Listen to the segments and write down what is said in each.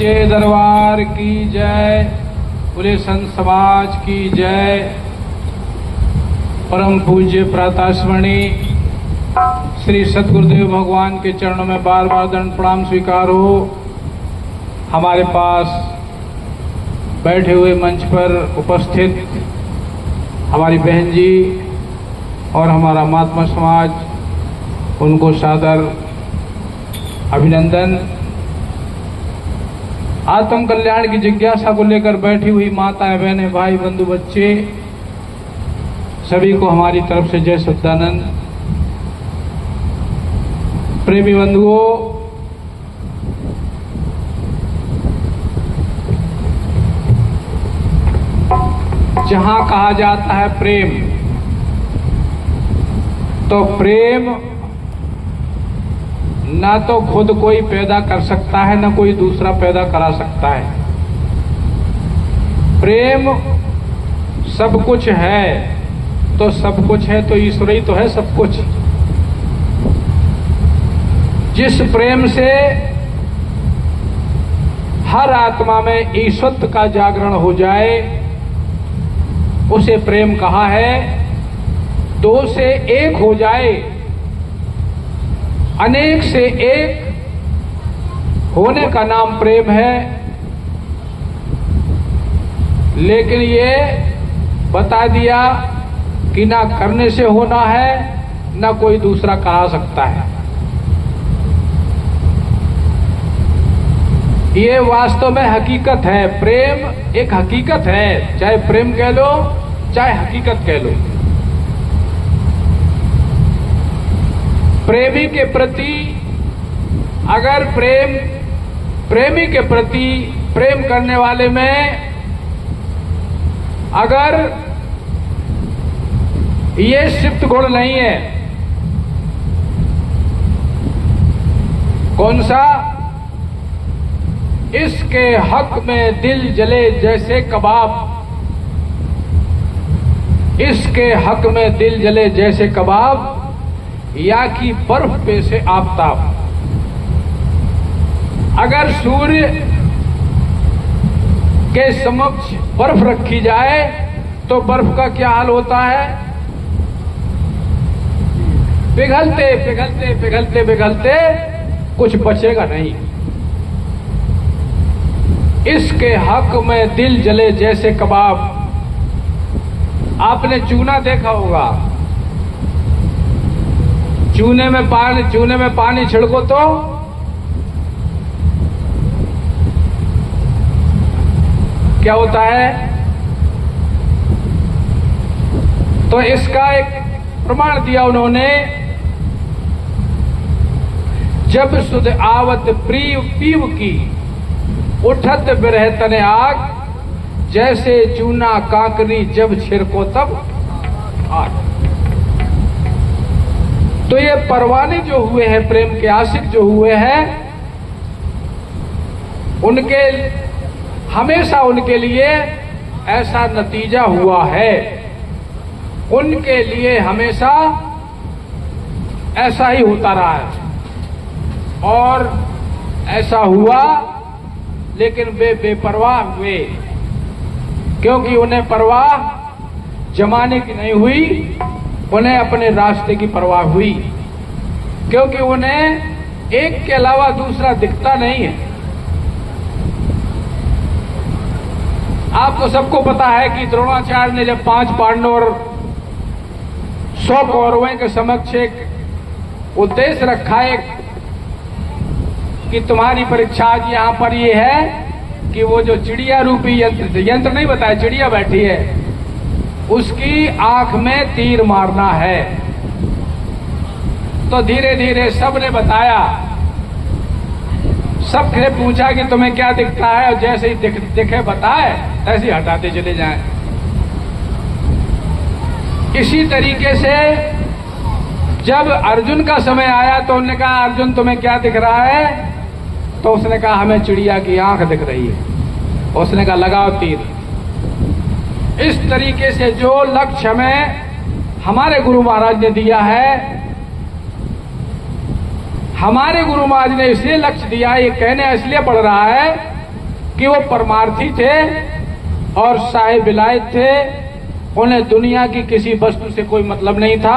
सच्चे दरबार की जय, पूरे संत समाज की जय। परम पूज्य प्रातःस्मरणी श्री सतगुरुदेव भगवान के चरणों में बार बार दंड प्रणाम स्वीकार हो। हमारे पास बैठे हुए मंच पर उपस्थित हमारी बहन जी और हमारा महात्मा समाज, उनको सादर अभिनंदन। आत्म कल्याण की जिज्ञासा को लेकर बैठी हुई माताएं, बहनें, भाई, बंधु, बच्चे, सभी को हमारी तरफ से जय सच्चिदानंद। प्रेमी बंधुओं, जहां कहा जाता है प्रेम, तो प्रेम ना तो खुद कोई पैदा कर सकता है, ना कोई दूसरा पैदा करा सकता है। प्रेम सब कुछ है, तो सब कुछ है तो ईश्वर ही तो है सब कुछ। जिस प्रेम से हर आत्मा में ईश्वरत्व का जागरण हो जाए, उसे प्रेम कहा है। दो से एक हो जाए, अनेक से एक होने का नाम प्रेम है। लेकिन ये बता दिया कि ना करने से होना है, ना कोई दूसरा करा सकता है। ये वास्तव में हकीकत है। प्रेम एक हकीकत है, चाहे प्रेम कह लो चाहे हकीकत कह लो। प्रेमी के प्रति अगर प्रेमी के प्रति प्रेम करने वाले में अगर ये सिफ्त गुण नहीं है, कौन सा? इसके हक में दिल जले जैसे कबाब, इसके हक में दिल जले जैसे कबाब, या कि बर्फ पे से आफताब। अगर सूर्य के समक्ष बर्फ रखी जाए तो बर्फ का क्या हाल होता है? पिघलते पिघलते पिघलते पिघलते कुछ बचेगा नहीं। इसके हक में दिल जले जैसे कबाब। आपने चूना देखा होगा, चूने में पानी छिड़को तो क्या होता है? तो इसका एक प्रमाण दिया उन्होंने, जब सुध आवत प्रिय पीव की, उठत बिरह तने आग, जैसे चूना कांकरी जब छिड़को तब आग। तो ये परवाने जो हुए हैं, प्रेम के आशिक जो हुए हैं, उनके हमेशा उनके लिए ऐसा नतीजा हुआ है। उनके लिए हमेशा ऐसा ही होता रहा है और ऐसा हुआ। लेकिन वे बेपरवाह हुए, क्योंकि उन्हें परवाह जमाने की नहीं हुई, उन्हें अपने रास्ते की परवाह हुई। क्योंकि उन्हें एक के अलावा दूसरा दिखता नहीं है। आपको सबको पता है कि द्रोणाचार्य ने जब 5 पांडव और 100 कौरवों के समक्ष एक उद्देश्य रखा है कि तुम्हारी परीक्षा आज यहां पर ये है कि वो जो चिड़िया रूपी यंत्र नहीं बताया, चिड़िया बैठी है, उसकी आंख में तीर मारना है। तो धीरे धीरे सबने बताया, सबने पूछा कि तुम्हें क्या दिखता है, और जैसे ही दिखे बताए, ऐसे ही हटाते चले जाएं। इसी तरीके से जब अर्जुन का समय आया तो उन्होंने कहा, अर्जुन तुम्हें क्या दिख रहा है? तो उसने कहा, हमें चिड़िया की आंख दिख रही है। उसने कहा, लगाओ तीर। इस तरीके से जो लक्ष्य हमें हमारे गुरु महाराज ने दिया है, हमारे गुरु महाराज ने इसलिए लक्ष्य दिया, ये कहने इसलिए पड़ रहा है कि वो परमार्थी थे और साहिब विलायत थे। उन्हें दुनिया की किसी वस्तु से कोई मतलब नहीं था,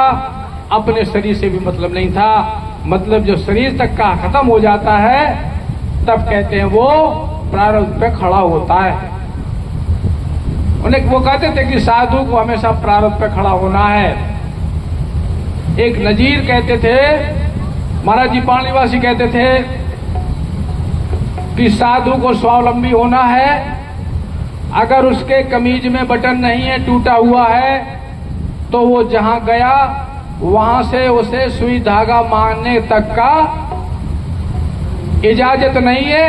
अपने शरीर से भी मतलब नहीं था। मतलब जो शरीर तक का खत्म हो जाता है तब कहते हैं वो प्रारब्ध पे खड़ा होता है। उन्हें वो कहते थे कि साधु को हमेशा प्रारब्ध पे खड़ा होना है। एक नजीर कहते थे, महाराज जी पाणिवासी कहते थे कि साधु को स्वावलंबी होना है। अगर उसके कमीज में बटन नहीं है, टूटा हुआ है, तो वो जहां गया वहां से उसे सुई धागा मांगने तक का इजाजत नहीं है।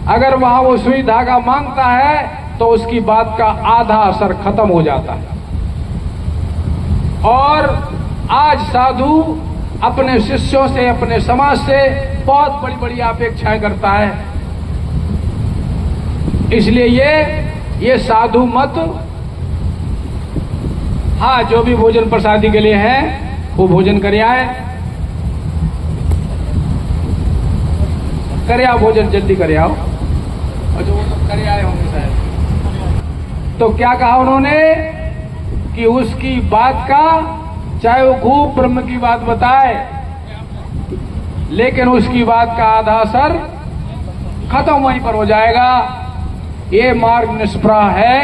अगर वहां वो सुई धागा मांगता है तो उसकी बात का आधा असर खत्म हो जाता है। और आज साधु अपने शिष्यों से, अपने समाज से बहुत बड़ी बड़ी अपेक्षाएं करता है। इसलिए ये साधु मत, हाँ, जो भी भोजन प्रसादी के लिए है वो भोजन करे आए, करे आओ, भोजन जल्दी करे आओ। और जो वो लोग करे आए होंगे शायद, तो क्या कहा उन्होंने कि उसकी बात का, चाहे वो खूब ब्रह्म की बात बताए, लेकिन उसकी बात का आधा असर खत्म वहीं पर हो जाएगा। ये मार्ग निष्प्रह है।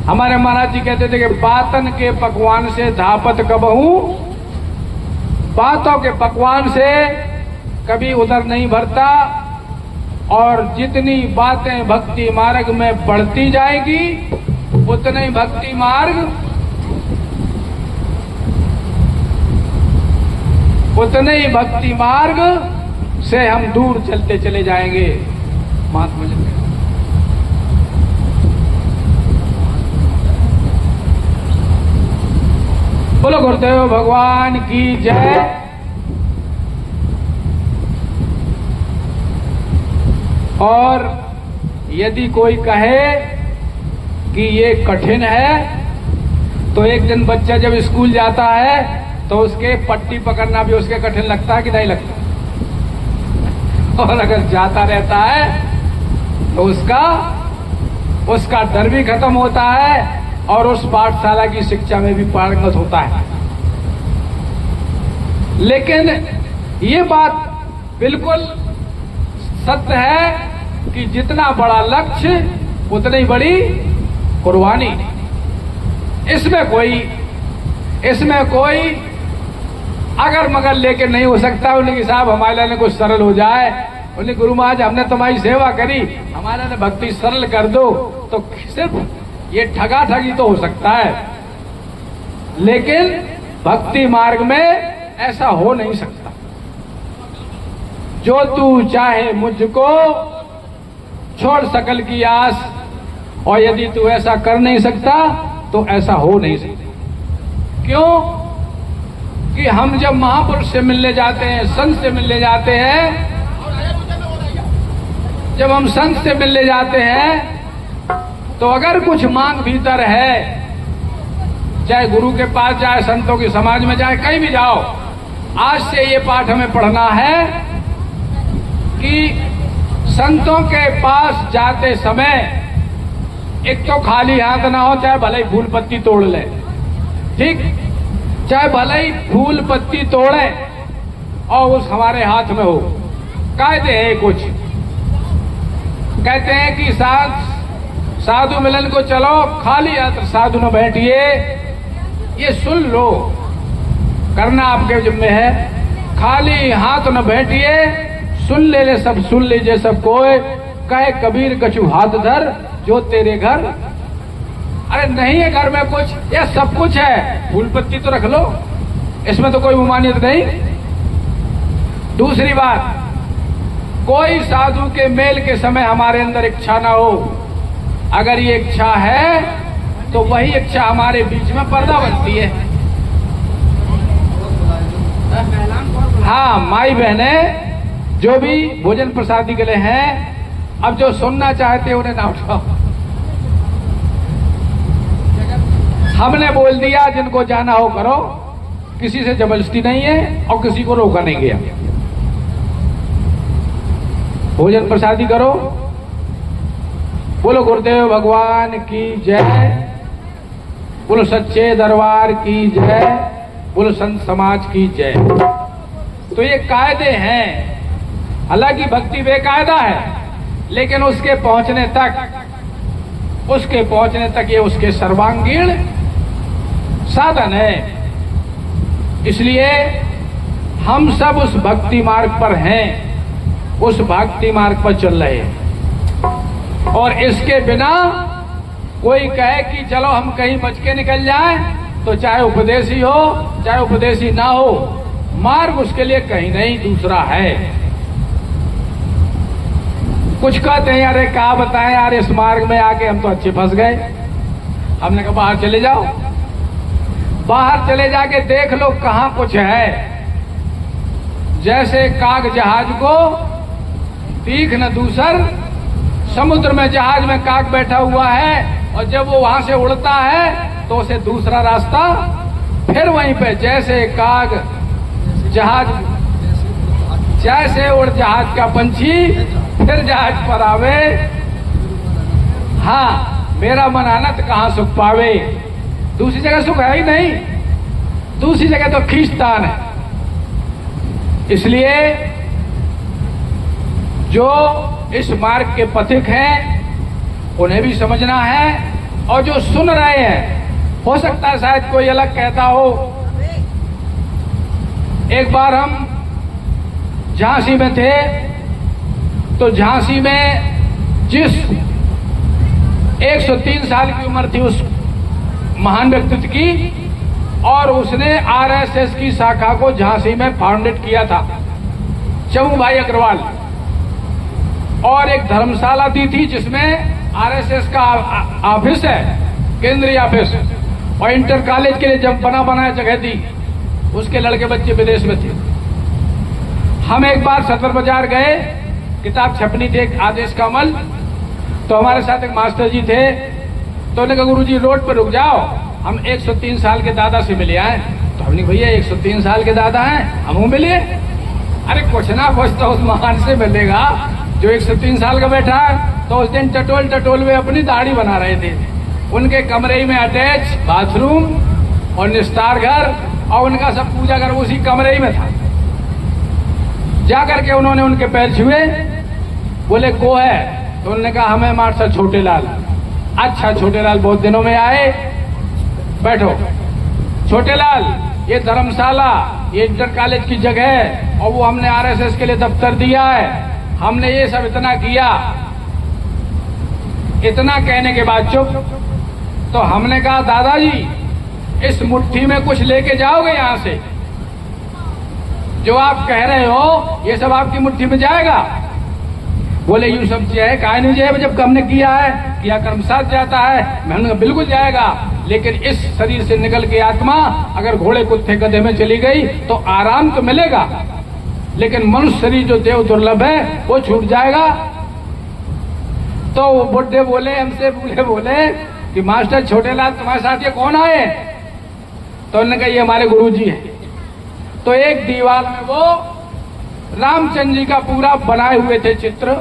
हमारे महाराज जी कहते थे कि बातन के पकवान से धापत कबहू, बातों के पकवान से कभी उधर नहीं भरता। और जितनी बातें भक्ति मार्ग में बढ़ती जाएगी उतने ही भक्ति मार्ग, उतने ही भक्ति मार्ग से हम दूर चलते चले जाएंगे। महात्मा जी बोलो गुरुदेव भगवान की जय। और यदि कोई कहे कि ये कठिन है, तो एक दिन बच्चा जब स्कूल जाता है तो उसके पट्टी पकड़ना भी उसके कठिन लगता है कि नहीं लगता? और अगर जाता रहता है तो उसका डर भी खत्म होता है और उस पाठशाला की शिक्षा में भी पारंगत होता है। लेकिन ये बात बिल्कुल सत्य है कि जितना बड़ा लक्ष्य उतनी बड़ी कुर्बानी। इसमें कोई अगर मगर लेके नहीं हो सकता। उन्हें कि साहब हमारे लिए कुछ सरल हो जाए, उन्हें गुरु महाराज हमने तुम्हारी सेवा करी, हमारे लिए भक्ति सरल कर दो, तो सिर्फ ये ठगा ठगी तो हो सकता है, लेकिन भक्ति मार्ग में ऐसा हो नहीं सकता। जो तू चाहे मुझको छोड़ सकल की आस, और यदि तू ऐसा कर नहीं सकता तो ऐसा हो नहीं सकता। क्यों कि हम जब महापुरुष से मिलने जाते हैं, संत से मिलने जाते हैं, जब हम संत से मिलने जाते हैं तो अगर कुछ मांग भीतर है, चाहे गुरु के पास जाए, संतों की समाज में जाए, कहीं भी जाओ, आज से ये पाठ हमें पढ़ना है कि संतों के पास जाते समय एक तो खाली हाथ ना हो, चाहे भले ही फूल पत्ती तोड़ ले, ठीक, चाहे भले ही फूल पत्ती तोड़े और उस हमारे हाथ में हो। कायदे हैं कुछ, कहते हैं कि साधु मिलन को चलो, खाली हाथ साधु न बैठिए। ये सुन लो, करना आपके जिम्मे है। खाली हाथ न बैठिए, सुन ले सब, सुन लीजिए सब कोई। कहे कबीर कछु हाथ धर जो तेरे घर। अरे नहीं है घर में कुछ, ये सब कुछ है, फूल पत्ती तो रख लो, इसमें तो कोई उमानियत नहीं। दूसरी बात, कोई साधु के मेल के समय हमारे अंदर इच्छा ना हो। अगर ये इच्छा है तो वही इच्छा हमारे बीच में पर्दा बनती है। हाँ, माई बहने जो भी भोजन प्रसादी के लिए हैं, अब जो सुनना चाहते हैं उन्हें ना उठाओ। हमने बोल दिया, जिनको जाना हो करो, किसी से जबरदस्ती नहीं है और किसी को रोका नहीं गया। भोजन प्रसादी करो। बोलो गुरुदेव भगवान की जय, बोलो सच्चे दरबार की जय, बोलो संत समाज की जय। तो ये कायदे हैं, हालांकि भक्ति बेकायदा है, लेकिन उसके पहुंचने तक ये उसके सर्वांगीण साधन है। इसलिए हम सब उस भक्ति मार्ग पर हैं, उस भक्ति मार्ग पर चल रहे हैं। और इसके बिना कोई कहे कि चलो हम कहीं बच के निकल जाएं, तो चाहे उपदेशी हो चाहे उपदेशी ना हो, मार्ग उसके लिए कहीं नहीं दूसरा है। कुछ कहते हैं यार क्या बताएं यार, इस मार्ग में आके हम तो अच्छे फंस गए। हमने कहा बाहर चले जाओ, बाहर चले जाके देख लो कहां कुछ है। जैसे काग जहाज को तीख न दूसर, समुद्र में जहाज में काग बैठा हुआ है और जब वो वहां से उड़ता है तो उसे दूसरा रास्ता फिर वहीं पे, जैसे काग जहाज, जैसे उड़ जहाज का पंछी फिर जहाज पर आवे। हाँ, मेरा मन आनत कहां सुख पावे। दूसरी जगह सुख है ही नहीं, दूसरी जगह तो खींचतान है। इसलिए जो इस मार्ग के पथिक हैं उन्हें भी समझना है, और जो सुन रहे हैं, हो सकता है शायद कोई अलग कहता हो। एक बार हम झांसी में थे, तो झांसी में जिस 103 साल की उम्र थी उस महान व्यक्तित्व की, और उसने आरएसएस की शाखा को झांसी में फाउंडेट किया था, चमू भाई अग्रवाल। और एक धर्मशाला दी थी जिसमें आरएसएस का ऑफिस है, केंद्रीय ऑफिस, और इंटर कॉलेज के लिए जब बनाया जगह दी। उसके लड़के बच्चे विदेश में थे। हम एक बार सदर बाजार गए, किताब छपनी थी एक आदेश का अमल, तो हमारे साथ एक मास्टर जी थे। तो उन्होंने कहा गुरुजी रोड पर रुक जाओ, हम 103 साल के दादा से मिले आए। तो हमने भैया 103 साल के दादा हैं, हम मिले। अरे कुछ ना कुछ तो उस महान से मिलेगा जो 103 साल का बैठा है। तो उस दिन टटोल में अपनी दाढ़ी बना रहे थे। उनके कमरे में अटैच बाथरूम और निस्तार घर, और उनका सब पूजा घर उसी कमरे ही में था। जाकर के उन्होंने उनके पैर छुए, बोले को है? तो उन्होंने कहा हमें मास्टर छोटे लाल। अच्छा छोटे लाल, बहुत दिनों में आए, बैठो। छोटे लाल, ये धर्मशाला, ये इंटर कॉलेज की जगह है, और वो हमने आरएसएस के लिए दफ्तर दिया है। हमने ये सब इतना किया। इतना कहने के बाद चुप। तो हमने कहा दादाजी, इस मुट्ठी में कुछ लेके जाओगे यहां से? जो आप कह रहे हो ये सब आपकी मुट्ठी में जाएगा? बोले यूं सब जाए, काहे नहीं जाए, जब हमने किया है, किया कर्म साथ जाता है। मैंने कहा बिल्कुल जाएगा, लेकिन इस शरीर से निकल के आत्मा अगर घोड़े कुत्ते गधे में चली गई तो आराम तो मिलेगा, लेकिन मनुष्य शरीर जो देव दुर्लभ है वो छूट जाएगा। तो वो बुढ़े बोले, हमसे बोले कि मास्टर छोटे लाल तुम्हारे साथ ये कौन आए? तो उन्होंने कहा ये हमारे गुरुजी हैं। तो एक दीवार में वो रामचंद्र जी का पूरा बनाए हुए थे चित्र,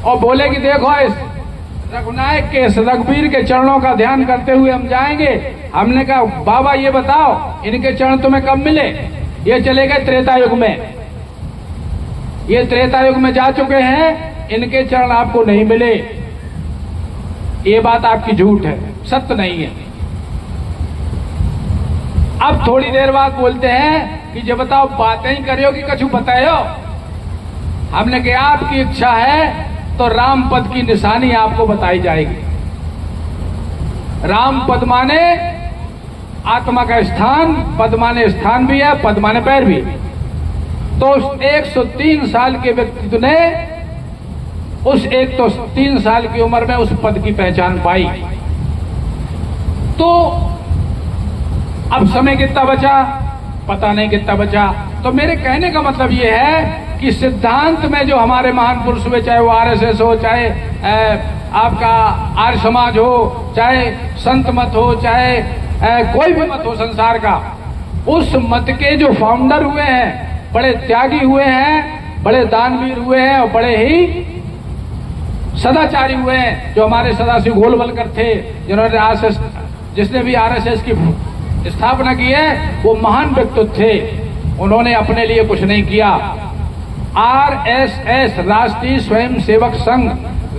और बोले कि देखो इस रघुनायक के, रघुवीर के चरणों का ध्यान करते हुए हम जाएंगे। हमने कहा बाबा ये बताओ इनके चरण तुम्हें कब मिले? ये चले गए त्रेता युग में, ये त्रेता युग में जा चुके हैं, इनके चरण आपको नहीं मिले। ये बात आपकी झूठ है, सत्य नहीं है। अब थोड़ी देर बाद बोलते हैं कि जब बताओ बातें ही करियो कि कछु बतायो? हमने कहा आपकी इच्छा है तो राम पद की निशानी आपको बताई जाएगी। राम पद माने आत्मा का स्थान, पद माने स्थान भी है, पद माने पैर भी। तो उस 103 साल के व्यक्तित्व ने उस 103 साल की उम्र में उस पद की पहचान पाई। तो अब समय कितना बचा पता नहीं, कितना बचा। तो मेरे कहने का मतलब यह है कि सिद्धांत में जो हमारे महान पुरुष हुए, चाहे वो आरएसएस हो, चाहे आपका आर्य समाज हो, चाहे संत मत हो, चाहे कोई भी मत हो संसार का, उस मत के जो फाउंडर हुए हैं, बड़े त्यागी हुए हैं, बड़े दानवीर हुए हैं और बड़े ही सदाचारी हुए हैं। जो हमारे सदाशिव गोलवलकर थे, जिन्होंने आरएसएस, जिसने भी आरएसएस की स्थापना की है, वो महान व्यक्तित्व थे। उन्होंने अपने लिए कुछ नहीं किया। आरएसएस, राष्ट्रीय स्वयंसेवक संघ,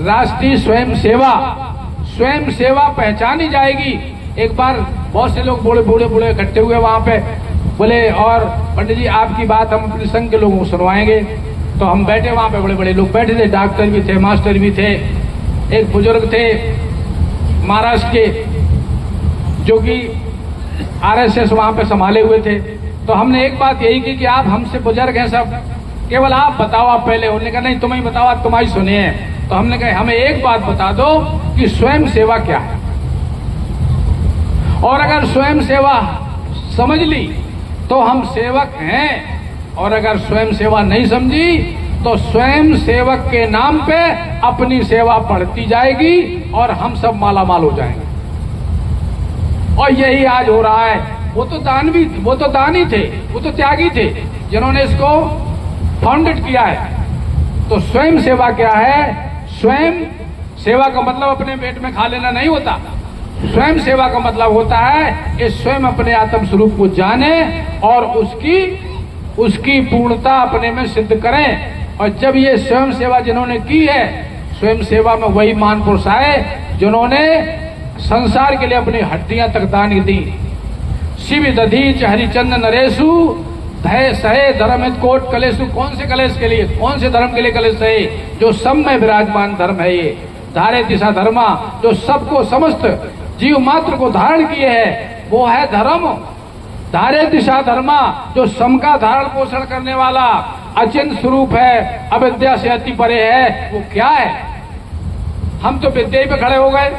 राष्ट्रीय स्वयं सेवा पहचानी जाएगी। एक बार बहुत से लोग बूढ़े इकट्ठे हुए वहां पे, बोले और पंडित जी आपकी बात हम अपने संघ के लोगों को सुनवाएंगे। तो हम बैठे वहां पे, बड़े बड़े लोग बैठे थे, डॉक्टर भी थे, मास्टर भी थे। एक बुजुर्ग थे महाराष्ट्र के, जो कि आरएसएस वहां पे संभाले हुए थे। तो हमने एक बात यही की कि आप हमसे बुजुर्ग हैं सब, केवल आप बताओ आप पहले। उन्होंने कहा नहीं तुम्हें बताओ, आप तुम्हारी सुनिए। तो हमने कहा हमें एक बात बता दो कि स्वयं सेवा क्या है, और अगर स्वयं सेवा समझ ली तो हम सेवक हैं, और अगर स्वयं सेवा नहीं समझी तो स्वयं सेवक के नाम पे अपनी सेवा बढ़ती जाएगी और हम सब माला माल हो जाएंगे। और यही आज हो रहा है। वो तो दानी थे, वो तो त्यागी थे, जिन्होंने इसको फाउंडेड किया है। तो स्वयं सेवा क्या है? स्वयं सेवा का मतलब अपने पेट में खा लेना नहीं होता। स्वयं सेवा का मतलब होता है कि स्वयं अपने आत्म स्वरूप को जाने और उसकी पूर्णता अपने में सिद्ध करें। और जब ये स्वयं सेवा जिन्होंने की है, स्वयं सेवा में वही महान पुरुष आए जिन्होंने संसार के लिए अपनी हड्डियां तक दान दी। शिव दधीच हरिचंद नरेशु धय सहे धर्म कोट कलेशु। कौन से कलेश के लिए, कौन से धर्म के लिए कलेश है? जो सब में विराजमान धर्म है। ये धारे दिशा धर्मा, जो सबको समस्त जीव मात्र को धारण किए है, वो है धर्म। धारे दिशा धर्मा, जो सम का धारण पोषण करने वाला अचिंत स्वरूप है, अविद्या से अति परे है, वो क्या है? हम तो विद्या पे खड़े हो गए।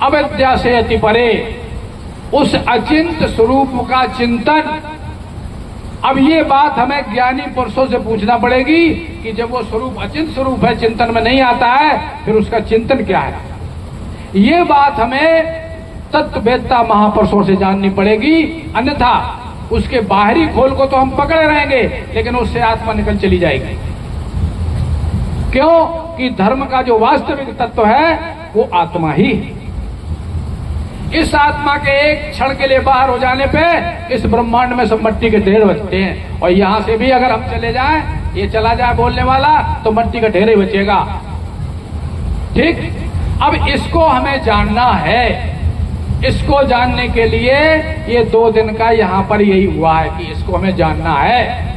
अविद्या से अति परे उस अचिंत स्वरूप का चिंतन। अब ये बात हमें ज्ञानी पुरुषों से पूछना पड़ेगी कि जब वो स्वरूप अचिंत स्वरूप है, चिंतन में नहीं आता है, फिर उसका चिंतन क्या है? ये बात हमें तत्ववेत्ता महापुरुषों से जाननी पड़ेगी। अन्यथा उसके बाहरी खोल को तो हम पकड़े रहेंगे, लेकिन उससे आत्मा निकल चली जाएगी। क्यों? कि धर्म का जो वास्तविक तत्व है वो आत्मा ही है। इस आत्मा के एक क्षण के लिए बाहर हो जाने पे इस ब्रह्मांड में सब मट्टी के ढेर बचते हैं। और यहां से भी अगर हम चले जाएं, ये चला जाए बोलने वाला, तो मट्टी का ढेर ही बचेगा। ठीक? अब इसको हमें जानना है। इसको जानने के लिए ये 2 दिन का यहाँ पर यही हुआ है कि इसको हमें जानना है।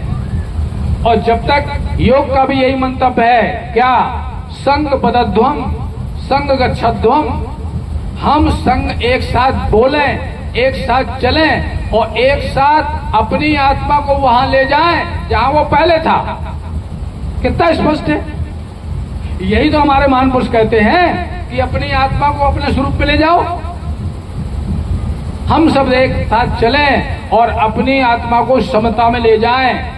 और जब तक योग का भी यही मंतव्य है, क्या? संग पदध्वम संग गच्छध्वम। हम संग एक साथ बोलें, एक साथ चलें और एक साथ अपनी आत्मा को वहां ले जाएं जहां वो पहले था। कितना स्पष्ट है? यही तो हमारे महान पुरुष कहते हैं कि अपनी आत्मा को अपने स्वरूप पे ले जाओ। हम सब एक साथ चलें और अपनी आत्मा को समता में ले जाएं।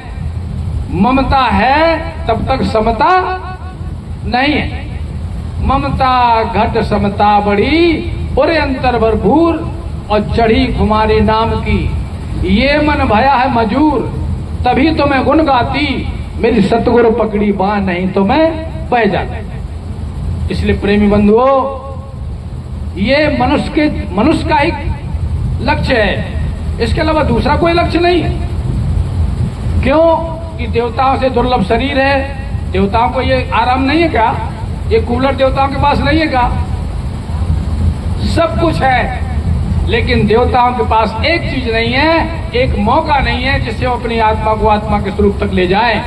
ममता है तब तक समता नहीं है। ममता घट समता बड़ी, पूरे अंतर भरपूर और चढ़ी खुमारी नाम की। ये मन भया है मजूर, तभी तो मैं गुण गाती, मेरी सतगुरु पकड़ी बाँ, नहीं तो मैं बह जाती। इसलिए प्रेमी बंधुओं, ये मनुष्य का एक लक्ष्य है, इसके अलावा दूसरा कोई लक्ष्य नहीं है। क्यों? कि देवताओं से दुर्लभ शरीर है। देवताओं को ये आराम नहीं है क्या? ये कूलर देवताओं के पास नहीं है क्या? सब कुछ है, लेकिन देवताओं के पास एक चीज नहीं है, एक मौका नहीं है जिससे वो अपनी आत्मा को आत्मा के स्वरूप तक ले जाएं।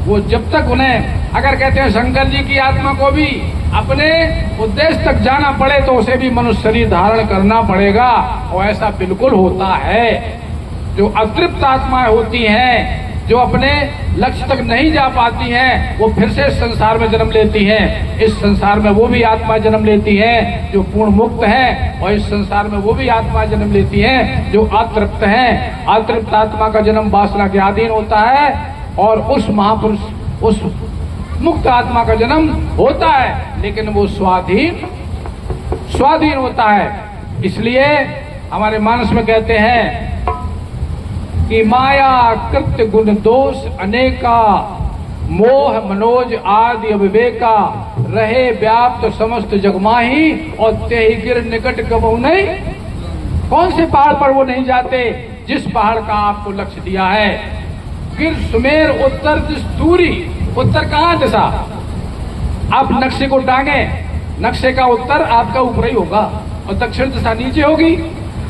वो जब तक उन्हें, अगर कहते हैं शंकर जी की आत्मा को भी अपने उद्देश्य तक जाना पड़े तो उसे भी मनुष्य शरीर धारण करना पड़ेगा। और ऐसा बिल्कुल होता है। जो अतृप्त आत्माएं होती हैं, जो अपने लक्ष्य तक नहीं जा पाती हैं, वो फिर से इस संसार में जन्म लेती हैं। इस संसार में वो भी आत्मा जन्म लेती है जो पूर्ण मुक्त है, और इस संसार में वो भी आत्मा जन्म लेती है जो अतृप्त है। अतृप्त आत्मा का जन्म वासना के अधीन होता है, और उस महापुरुष, उस मुक्त आत्मा का जन्म होता है, लेकिन वो स्वाधीन होता है। इसलिए हमारे मानस में कहते हैं कि माया कृत्य गुण दोष अनेका, मोह मनोज आदि अविवेका, रहे व्याप्त समस्त जगमाही, और तेहि गिर निकट कबहु नहीं। कौन से पहाड़ पर वो नहीं जाते जिस पहाड़ का आपको लक्ष्य दिया है। गिर सुमेर उत्तर दिश दूरी, उत्तर कहाँ दिशा, आप नक्शे को टांगे, नक्शे का उत्तर आपका ऊपर ही होगा और दक्षिण दिशा नीचे होगी।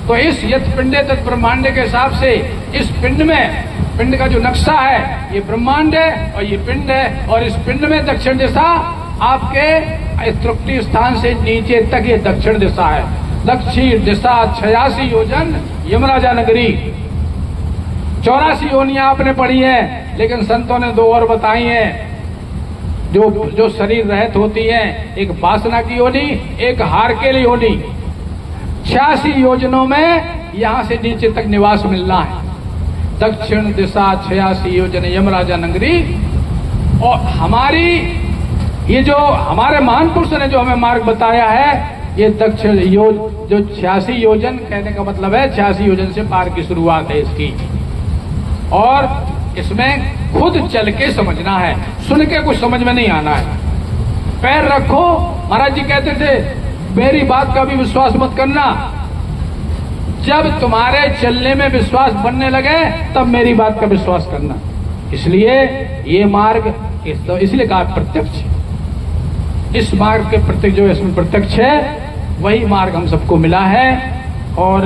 तो इस यत पिंडे तत् ब्रह्मांड के हिसाब से इस पिंड में, पिंड का जो नक्शा है ये ब्रह्मांड है और ये पिंड है, और इस पिंड में दक्षिण दिशा आपके तृप्ति स्थान से नीचे तक ये दक्षिण दिशा है। दक्षिण दिशा 86 योजन यमराजा नगरी। 84 योनियां आपने पढ़ी है, लेकिन संतों ने 2 और बताई हैं जो शरीर रहित होती हैं, एक वासना की योनि, एक हार के लिए योनि। 86 योजनों में यहां से नीचे तक निवास मिलना है। दक्षिण दिशा 86 योजन यमराजा नगरी। और हमारी ये जो हमारे महान पुरुष ने जो हमें मार्ग बताया है, ये दक्षिण जो 86 योजन कहने का मतलब है 86 योजन से पार की शुरुआत है इसकी। और इसमें खुद चल के समझना है, सुन के कुछ समझ में नहीं आना है। पैर रखो, महाराज जी कहते थे मेरी बात का भी विश्वास मत करना, जब तुम्हारे चलने में विश्वास बनने लगे तब मेरी बात का विश्वास करना। इसलिए ये मार्ग इसलिए कहा प्रत्यक्ष। इस मार्ग के प्रत्यक्ष जो इसमें प्रत्यक्ष है वही मार्ग हम सबको मिला है। और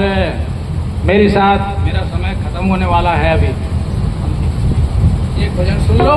मेरे साथ मेरा समय खत्म होने वाला है, अभी एक भजन सुन लो।